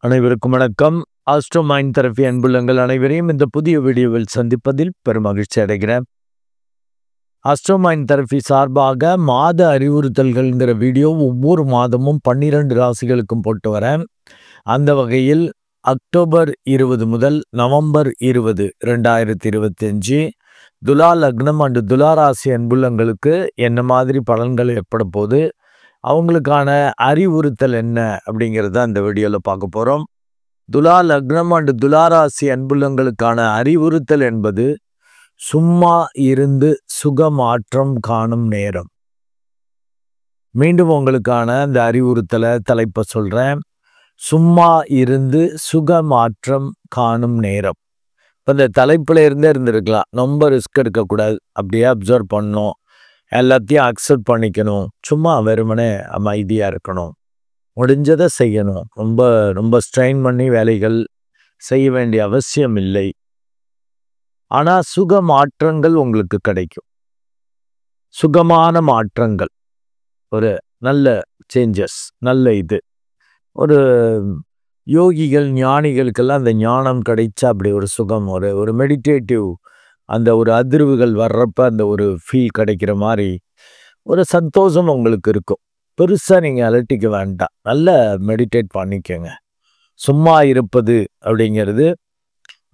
அனைவருக்கும் வணக்கம். Astro mind therapy அன்புள்ளங்கள் அனைவரையும் இந்த புதிய வீடியோவில் சந்திப்பதில் பெரும் மகிழ்ச்சி அடைகிறேன். ஆஸ்ட்ரோ மைண்ட் தெரபி சார்பாக மாத அறிவுறுத்தல்கள்ங்கிற வீடியோ ஒவ்வொரு மாதமும் 12 ராசிகளுக்கும் போட்டு வரேன். அந்த வகையில் அக்டோபர் 20 முதல் நவம்பர் 20, 2025 துலா லக்னம் அண்டு துலா ராசி அன்புள்ளங்களுக்கு என்ன மாதிரி பலன்கள் ஏற்பட போது, அவங்களுக்கான அறிவுறுத்தல் என்ன அப்படிங்கிறத அந்த வீடியோவில் பார்க்க போகிறோம். துலா லக்னம் அண்டு துலா ராசி அன்புள்ளங்களுக்கான அறிவுறுத்தல் என்பது சும்மா இருந்து சுகமாற்றம் காணும் நேரம். மீண்டும் உங்களுக்கான அந்த அறிவுறுத்தலை தலைப்பை சொல்கிறேன். சும்மா இருந்து சுகமாற்றம் காணும் நேரம். இப்போ இந்த தலைப்பில் இருந்திருக்கலாம். ரொம்ப ரிஸ்க் எடுக்கக்கூடாது, அப்படியே அப்சர்வ் பண்ணணும், எல்லாத்தையும் அக்செப்ட் பண்ணிக்கணும், சும்மா வெறுமனே அமைதியாக இருக்கணும், முடிஞ்சதை செய்யணும், ரொம்ப ரொம்ப ஸ்ட்ரெயின் பண்ணி வேலைகள் செய்ய வேண்டிய அவசியம் இல்லை. ஆனால் சுக மாற்றங்கள் உங்களுக்கு கிடைக்கும். சுகமான மாற்றங்கள், ஒரு நல்ல சேஞ்சஸ், நல்ல இது. ஒரு யோகிகள் ஞானிகளுக்கெல்லாம் அந்த ஞானம் கிடைச்சா அப்படி ஒரு சுகம், ஒரு மெடிடேட்டிவ் அந்த ஒரு அதிர்வுகள் வர்றப்ப அந்த ஒரு ஃபீல் கிடைக்கிற மாதிரி ஒரு சந்தோஷம் உங்களுக்கு இருக்கும். பெருசாக நீங்கள் அலட்டிக்க வேண்டாம், நல்ல மெடிடேட் பண்ணிக்கோங்க. சும்மா இருப்பது அப்படிங்கிறது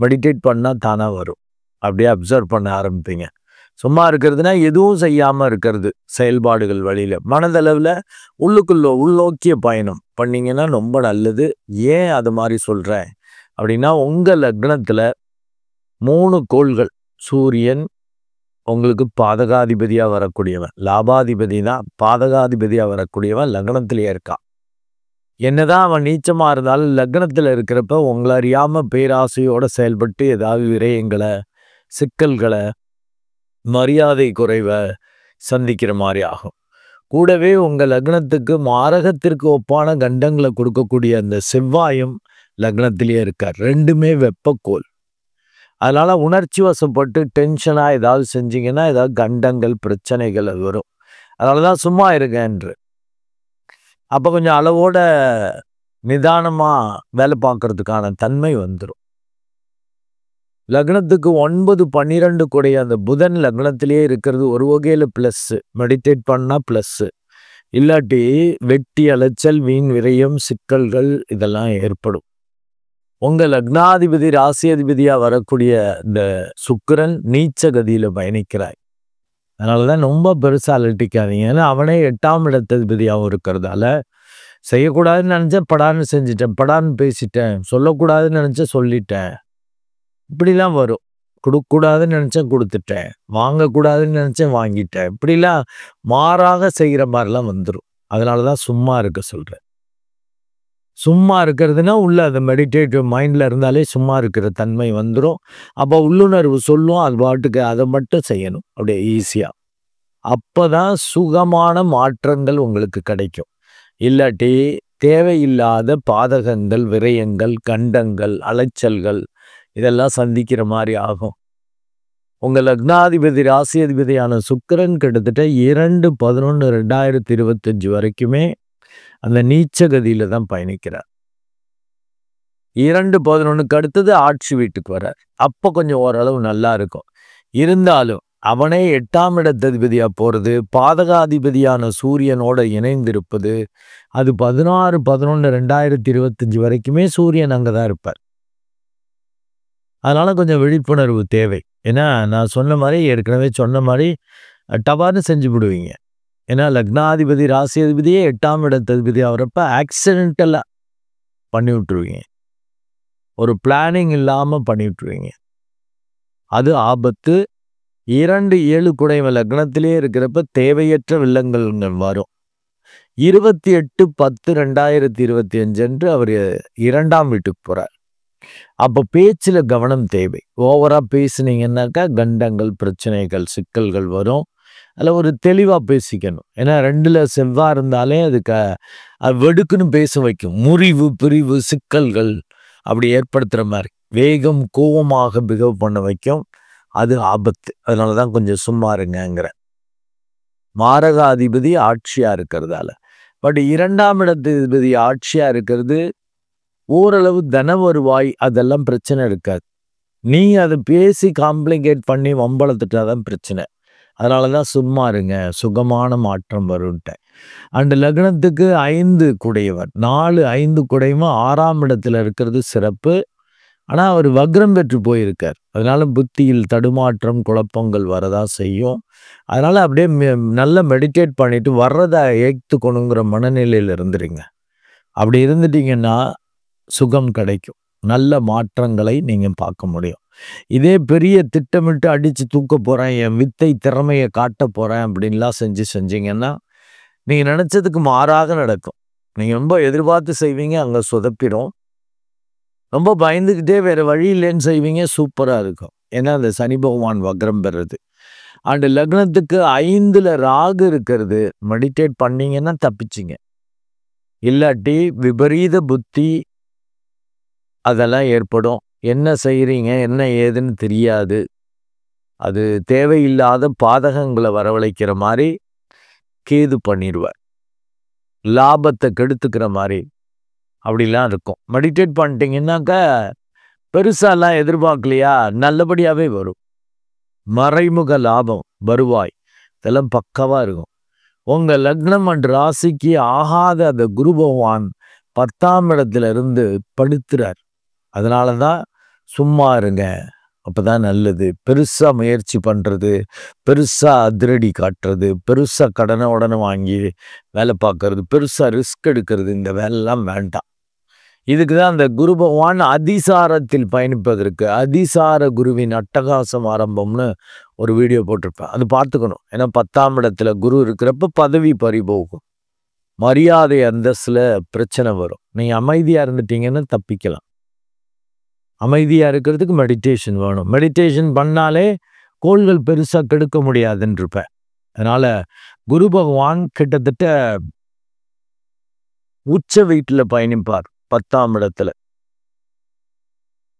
மெடிடேட் பண்ணால் தானாக வரும். அப்படியே அப்சர்வ் பண்ண ஆரம்பிப்பீங்க. சும்மா இருக்கிறதுனா எதுவும் செய்யாமல் இருக்கிறது, செயல்பாடுகள் வழியில் மனதளவில் உள்நோக்கிய பயணம் பண்ணிங்கன்னா ரொம்ப நல்லது. ஏன் அது மாதிரி சொல்கிறேன் அப்படின்னா, உங்கள் லக்னத்தில் 3 கோள்கள், சூரியன் உங்களுக்கு பாதகாதிபதியாக வரக்கூடியவன், லாபாதிபதி தான், பாதகாதிபதியாக வரக்கூடியவன் லக்னத்திலேயே இருக்கான். என்னதான் அவன் நீச்சமாக இருந்தாலும் லக்னத்தில் இருக்கிறப்ப உங்களை அறியாமல் பேராசையோடு செயல்பட்டு ஏதாவது விரயங்களை, சிக்கல்களை, மரியாதை குறைவை சந்திக்கிற மாதிரி ஆகும். கூடவே உங்கள் லக்னத்துக்கு மாரகத்திற்கு ஒப்பான கண்டங்களை கொடுக்கக்கூடிய அந்த செவ்வாயும் லக்னத்திலேயே இருக்கார். ரெண்டுமே வெப்பக்கோள். அதனால் உணர்ச்சி வசப்பட்டு டென்ஷனாக ஏதாவது செஞ்சிங்கன்னா ஏதாவது கண்டங்கள், பிரச்சனைகள் அது வரும். அதனால தான் சும்மா இருக்கேன்று. அப்போ கொஞ்சம் அளவோட நிதானமாக வேலை பார்க்கறதுக்கான தன்மை வந்துடும். லக்னத்துக்கு 9, 12 கூடிய அந்த புதன் லக்னத்திலே இருக்கிறது ஒரு வகையில் ப்ளஸ்ஸு. மெடிடேட் பண்ணால் ப்ளஸ்ஸு. இல்லாட்டி வெட்டி அலைச்சல், வீண் விரயம், சிக்கல்கள் இதெல்லாம் ஏற்படும். உங்கள் லக்னாதிபதி ராசி அதிபதியாக வரக்கூடிய இந்த சுக்கிரன் நீச்ச கதியில் பயணிக்கிறாய். அதனால தான் ரொம்ப பெருசாக அலட்டிக்காதீங்க. ஏன்னா அவனே 8ஆம் இடத்ததிபதியாகவும் இருக்கிறதால செய்யக்கூடாதுன்னு நினச்சேன், படான்னு செஞ்சிட்டேன், படான்னு பேசிட்டேன், சொல்லக்கூடாதுன்னு நினச்சேன், சொல்லிட்டேன், இப்படிலாம் வரும். கொடுக்கக்கூடாதுன்னு நினச்சேன், கொடுத்துட்டேன், வாங்கக்கூடாதுன்னு நினச்சேன், வாங்கிட்டேன், இப்படிலாம் மாறாக செய்கிற மாதிரிலாம் வந்துடும். அதனால தான் சும்மா இருக்க சொல்கிறேன். சும்மா இருக்கிறதுனா உள்ள அந்த மெடிடேட்டிவ் மைண்டில் இருந்தாலே சும்மா இருக்கிற தன்மை வந்துடும். அப்போ உள்ளுணர்வு சொல்லும், அது பாட்டுக்கு அதை மட்டும் செய்யணும் அப்படியே ஈஸியாக. அப்போ தான் சுகமான மாற்றங்கள் உங்களுக்கு கிடைக்கும். இல்லாட்டி தேவையில்லாத பாதகங்கள், விரயங்கள், கண்டங்கள், அலைச்சல்கள் இதெல்லாம் சந்திக்கிற மாதிரி ஆகும். உங்கள் லக்னாதிபதி ராசி அதிபதியான சுக்கிரன் கிட்டத்தட்ட 2/11/2025 வரைக்குமே அந்த நீச்ச கதியில் தான் பயணிக்கிறார். 2/11க்கு அடுத்தது ஆட்சி வீட்டுக்கு வர்றார். அப்போ கொஞ்சம் ஓரளவு நல்லா இருக்கும். இருந்தாலும் அவனே 8ஆம் இடத்ததிபதியாக போகிறது, பாதகாதிபதியான சூரியனோட இணைந்திருப்பது, அது 16/11/2025 வரைக்குமே சூரியன் அங்கே தான் இருப்பார். அதனால் கொஞ்சம் விழிப்புணர்வு தேவை. ஏன்னா நான் சொன்ன மாதிரி, ஏற்கனவே சொன்ன மாதிரி டபார்னு செஞ்சு விடுவீங்க. ஏன்னா லக்னாதிபதி ராசி அதிபதியே 8ஆம் இடத்ததிபதி ஆகிறப்ப ஆக்சிடென்டலாக பண்ணி விட்டுருவீங்க, ஒரு பிளானிங் இல்லாமல் பண்ணி விட்டுருவீங்க. அது ஆபத்து. 2/7 குடைவ லக்னத்திலே இருக்கிறப்ப தேவையற்ற வில்லங்கள் வரும். 28/10/2025 அன்று அவர் 2ஆம் வீட்டுக்கு போகிறார். அப்போ பேச்சில் கவனம் தேவை. ஓவராக பேசுனீங்கன்னாக்கா கண்டங்கள், பிரச்சனைகள், சிக்கல்கள் வரும். அதில் ஒரு தெளிவாக பேசிக்கணும். ஏன்னா 2ல் செவ்வாய் இருந்தாலே அதுக்கு வெடுக்குன்னு பேச வைக்கும். முறிவு, பிரிவு, சிக்கல்கள் அப்படி ஏற்படுத்துகிற மாதிரி, வேகம், கோபமாக பிஹேவ் பண்ண வைக்கும். அது ஆபத்து. அதனால தான் கொஞ்சம் சும்மா இருங்கிற. மாரகாதிபதி ஆட்சியாக இருக்கிறதால. பட் 2ஆம் இடத்ததிபதி ஆட்சியாக இருக்கிறது ஓரளவு தன வருவாய் அதெல்லாம் பிரச்சனை இருக்காது. நீங்க அத பேசி காம்ப்ளிகேட் பண்ணி வம்பளத்துட்டா தான் பிரச்சனை. அதனால தான் சும்மா இருங்க. சுகமான மாற்றம் வரும்ட்டேன். அண்ட் லக்னத்துக்கு 5 குடையவர். 4, 5 குடையவன் 6ஆம் இடத்துல இருக்கிறது சிறப்பு. ஆனா அவர் வக்ரம் பெற்று போயிருக்கார். அதனால புத்தியில் தடுமாற்றம், குழப்பங்கள் வரதான் செய்யும். அதனால அப்படியே நல்லா மெடிடேட் பண்ணிட்டு வர்றத ஏத்துக்கணுங்கிற மனநிலையில இருந்துருங்க. அப்படி இருந்துட்டீங்கன்னா சுகம் கிடைக்கும். நல்ல மாற்றங்களை நீங்க பார்க்க முடியும். இதே பெரிய திட்டமிட்டு அடிச்சு தூக்க போறேன், என் வித்தை திறமைய காட்ட போறேன் அப்படின்லாம் செஞ்சீங்கன்னா, நீங்க நினைச்சதுக்கு மாறாக நடக்கும். நீங்க ரொம்ப எதிர்பார்த்து செய்வீங்க, அங்க சொதப்பிடும். ரொம்ப பயந்துக்கிட்டே வேற வழி இல்லைன்னு செய்வீங்க, சூப்பரா இருக்கும். ஏன்னா அந்த சனி பகவான் வக்ரம் பெறுறது. அண்ட் லக்னத்துக்கு 5ல ராகு இருக்கிறது. மெடிடேட் பண்ணீங்கன்னா தப்பிச்சிங்க. இல்லாட்டி விபரீத புத்தி அதெல்லாம் ஏற்படும். என்ன செய்றீங்க, என்ன ஏதுன்னு தெரியாது. அது தேவையில்லாத பாதகங்களை வரவழைக்கிற மாதிரி கேது பண்ணிடுவார். லாபத்தை கெடுத்துக்கிற மாதிரி அப்படிலாம் இருக்கும். மெடிடேட் பண்ணிட்டீங்கன்னாக்கா பெருசாலாம் எதிர்பார்க்கலையா, நல்லபடியாவே வரும். மறைமுக லாபம், வருவாய் இதெல்லாம் பக்காவா இருக்கும். உங்க லக்னம் அண்ட் ராசிக்கு ஆகாத அந்த குரு பகவான் 10ஆம் இடத்துல இருந்து படுத்துறார். அதனால தான் சும்மா இருங்க, அப்பதான் நல்லது. பெருசா முயற்சி பண்றது, பெருசா அதிரடி காட்டுறது, பெருசா கடனை உடனே வாங்கி வேலை பார்க்கறது, பெருசா ரிஸ்க் எடுக்கிறது, இந்த வேலைலாம் வேண்டாம். இதுக்கு தான் அந்த குரு பகவான் அதிசாரத்தில் பயணிப்பதற்கு அதிசார குருவின் அட்டகாசம் ஆரம்பம்னு ஒரு வீடியோ போட்டிருப்பேன். அது பார்த்துக்கணும். ஏன்னா 10ஆம் இடத்துல குரு இருக்கிறப்ப பதவி பறிபோகும், மரியாதை அந்தஸ்துல பிரச்சனை வரும். நீங்க அமைதியா இருந்துட்டீங்கன்னா தப்பிக்கலாம். அமைதியா இருக்கிறதுக்கு மெடிடேஷன் வேணும். மெடிடேஷன் பண்ணாலே கோள்கள் பெருசா கெடுக்க முடியாதுன்னு இருப்பேன். அதனால குரு பகவான் கிட்டத்தட்ட உச்ச வீட்டுல பயணிப்பார் 10ஆம் இடத்துல.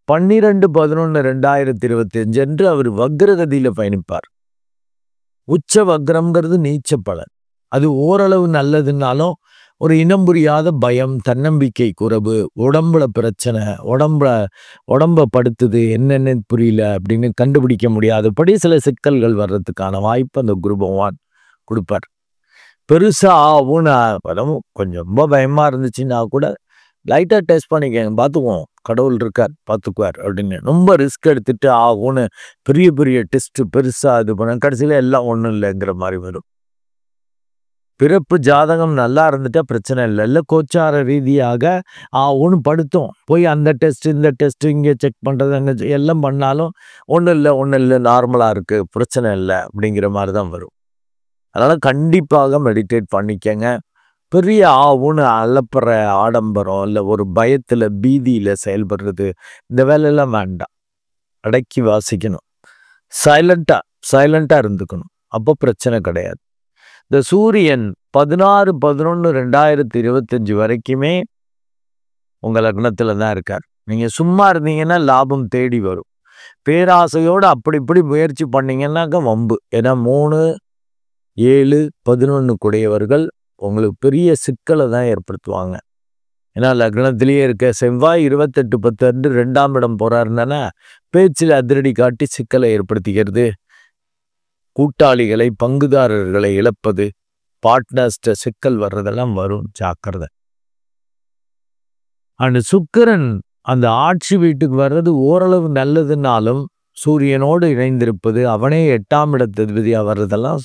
12/11/2025 அன்று அவர் வக்ரகதியில பயணிப்பார். உச்ச வக்ரம்ங்கிறது நீச்ச பலன். அது ஓரளவு நல்லதுன்னாலும் ஒரு இனம் புரியாத பயம், தன்னம்பிக்கை குறைவு, உடம்புல பிரச்சனை, உடம்ப படுத்துது, என்னென்னு புரியல அப்படின்னு கண்டுபிடிக்க முடியாதபடி சில சிக்கல்கள் வர்றதுக்கான வாய்ப்பு அந்த குரு பகவான் கொடுப்பார். பெருசா கொஞ்சம் ரொம்ப பயமா இருந்துச்சுன்னா கூட லைட்டா டெஸ்ட் பண்ணிக்கங்க, பார்த்துக்குவோம், கடவுள் இருக்கார் பார்த்துக்குவார் அப்படின்னு. ரொம்ப ரிஸ்க் எடுத்துட்டு ஆகும்னு பெரிய பெரிய டெஸ்ட் பெருசா இது பண்ண கடைசியில எல்லாம் ஒன்றும் இல்லைங்கிற மாதிரி வரும். பிறப்பு ஜாதகம் நல்லா இருந்துட்டா பிரச்சனை இல்லை. இல்லை கோச்சார ரீதியாக ஒன்று படுத்தோம், போய் அந்த டெஸ்ட் இந்த டெஸ்ட் இங்கே செக் பண்ணுறது அங்கே எல்லாம் பண்ணாலும் ஒன்றும் இல்லை நார்மலாக இருக்குது, பிரச்சனை இல்லை அப்படிங்கிற மாதிரி தான் வரும். அதனால் கண்டிப்பாக மெடிடேட் பண்ணிக்கங்க. பெரிய ஒன்று அலப்புற ஆடம்பரம் இல்லை ஒரு பயத்தில் பீதியில் செயல்படுறது இந்த வேலையெல்லாம் வேண்டாம். அடக்கி வாசிக்கணும், சைலண்ட்டாக இருந்துக்கணும், அப்போ பிரச்சனை கிடையாது. இந்த சூரியன் 16/11/2025 வரைக்குமே உங்க லக்னத்துல தான் இருக்கார். நீங்க சும்மா இருந்தீங்கன்னா லாபம் தேடி வரும். பேராசையோடு அப்படி இப்படி முயற்சி பண்ணீங்கன்னாக்க வம்பு. ஏன்னா 3, 7, 11 கூடியவர்கள் உங்களுக்கு பெரிய சிக்கலை தான் ஏற்படுத்துவாங்க. ஏன்னா லக்னத்திலேயே இருக்க செவ்வாய் 28/10 அன்று 2ஆம் இடம் போறாருன்னா பேச்சில் அதிரடி காட்டி சிக்கலை ஏற்படுத்திக்கிறது, கூட்டாளிகளை பங்குதாரர்களை இழப்பது, பார்ட்னர்ஸ்ட சிக்கல் வர்றதெல்லாம் வரும், ஜாக்கிரதை. அந்த சுக்கிரன் அந்த ஆட்சி வீட்டுக்கு வர்றது ஓரளவு நல்லதுன்னாலும் சூரியனோடு இணைந்திருப்பது, அவனே 8ஆம் இடத்ததிபதியா வர்றதெல்லாம்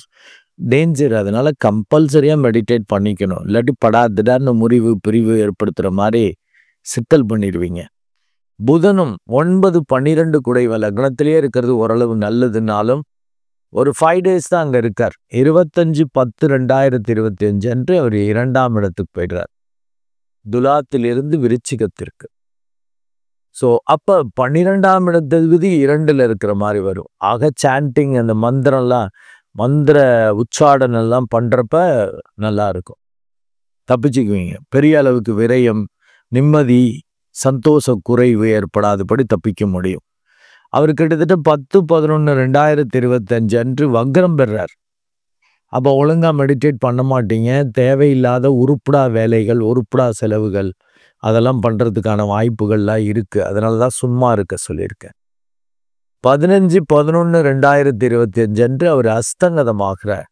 டேஞ்சர். அதனால கம்பல்சரியா மெடிடேட் பண்ணிக்கணும். இல்லாட்டி படாதிடான்னு முறிவு பிரிவு ஏற்படுத்துற மாதிரி சிக்கல் பண்ணிடுவீங்க. புதனும் 9, 12 குடைவ லக்னத்திலேயே இருக்கிறது ஓரளவு நல்லதுன்னாலும் ஒரு 5 days தான் அங்க இருக்கார். 25/10/2025 அன்று அவர் 2ஆம் இடத்துக்கு போயிடுறார், துலாத்திலிருந்து விருச்சிகத்திற்கு. ஸோ அப்போ 12ஆம் இடத்ததிபதி 2ல் இருக்கிற மாதிரி வரும். ஆக சாண்டிங் அந்த மந்திர உச்சாடனெல்லாம் பண்றப்ப நல்லா இருக்கும், தப்பிச்சுக்குவீங்க. பெரிய அளவுக்கு விரயம், நிம்மதி, சந்தோஷ குறைவு ஏற்படாதபடி தப்பிக்க முடியும். அவர் கிட்டத்தட்ட 10/11/2025 அன்று வக்ரம் பெறார். அப்போ ஒழுங்கா மெடிடேட் பண்ண மாட்டீங்க. தேவையில்லாத உருப்படா வேலைகள், உருப்படா செலவுகள் அதெல்லாம் பண்ணுறதுக்கான வாய்ப்புகள்லாம் இருக்குது. அதனால தான் சும்மா இருக்க சொல்லியிருக்கேன். 15/11/2025 அன்று அவர் அஸ்தங்கதமாகிறார்.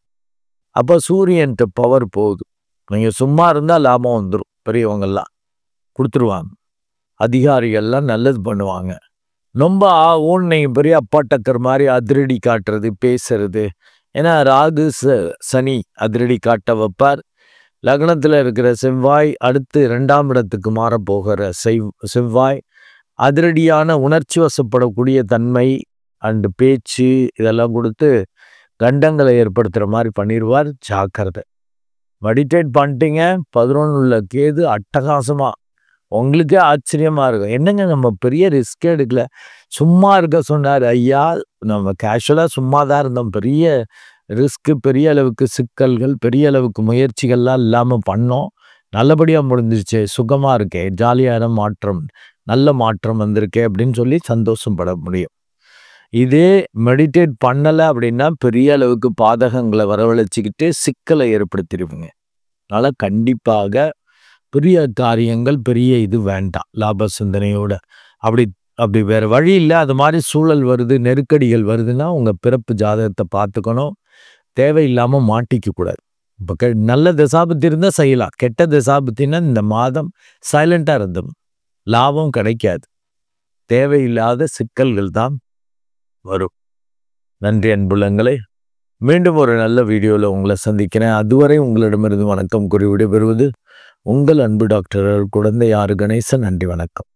அப்போ சூரியன்ட்ட பவர் போகுது. நீங்கள் சும்மா இருந்தால் லாபம் வந்துடும். பெரியவங்கள்லாம் கொடுத்துருவாங்க. அதிகாரிகள்லாம் நல்லது பண்ணுவாங்க. ரொம்ப நீங்கள் பெரிய அப்பாட்டக்கர் மாதிரி அதிரடி காட்டுறது, பேசுறது. ஏன்னா ராகு சனி அதிரடி காட்ட வைப்பார். லக்னத்தில் இருக்கிற செவ்வாய் அடுத்து 2ஆம் இடத்துக்கு மாறப்போகிற செவ்வாய் அதிரடியான உணர்ச்சி வசப்படக்கூடிய தன்மை அண்டு பேச்சு இதெல்லாம் கொடுத்து கண்டங்களை ஏற்படுத்துகிற மாதிரி பண்ணிடுவார். ஜாக்கிரதை. மெடிடேட் பண்ணிட்டீங்க. 11 கேது அட்டகாசமாக உங்களுக்கே ஆச்சரியமாக இருக்கும். என்னங்க நம்ம பெரிய ரிஸ்கே எடுக்கல, சும்மா இருக்க சொன்னார் ஐயா. நம்ம கேஷுவலாக சும்மா தான் இருந்தோம். பெரிய ரிஸ்க்கு, பெரிய அளவுக்கு சிக்கல்கள், பெரிய அளவுக்கு முயற்சிகள்லாம் இல்லாமல் பண்ணோம். நல்லபடியாக முடிஞ்சிருச்சு. சுகமாக இருக்கே, ஜாலியான மாற்றம், நல்ல மாற்றம் வந்திருக்கே அப்படின்னு சொல்லி சந்தோஷப்பட முடியும். இதே மெடிடேட் பண்ணலை அப்படின்னா பெரிய அளவுக்கு பாதகங்களை வரவழைச்சிக்கிட்டு சிக்கலை ஏற்படுத்திடுவீங்க. அதனால் கண்டிப்பாக பெரிய காரியங்கள், பெரிய இது வேண்டாம். லாப சிந்தனையோட அப்படி வேறு வழி இல்லை. அது மாதிரி சூழல் வருது, நெருக்கடிகள் வருதுன்னா உங்கள் பிறப்பு ஜாதகத்தை பார்த்துக்கணும். தேவையில்லாமல் மாட்டிக்கக்கூடாது. இப்போ நல்ல தசாபுத்தி இருந்தால் செய்யலாம். கெட்ட தசாபுத்தின்னா இந்த மாதம் சைலண்ட்டாக இருந்தோம், லாபம் கிடைக்காது. தேவையில்லாத சிக்கல்கள் தான் வரும். நன்றி அன்புள்ளங்களே. மீண்டும் ஒரு நல்ல வீடியோவில் உங்களை சந்திக்கிறேன். அதுவரை உங்களிடமிருந்து வணக்கம் கூறி விடைபெறுவது உங்கள் அன்பு டாக்டர் குழந்தை ஆறு கணேசன். நன்றி, வணக்கம்.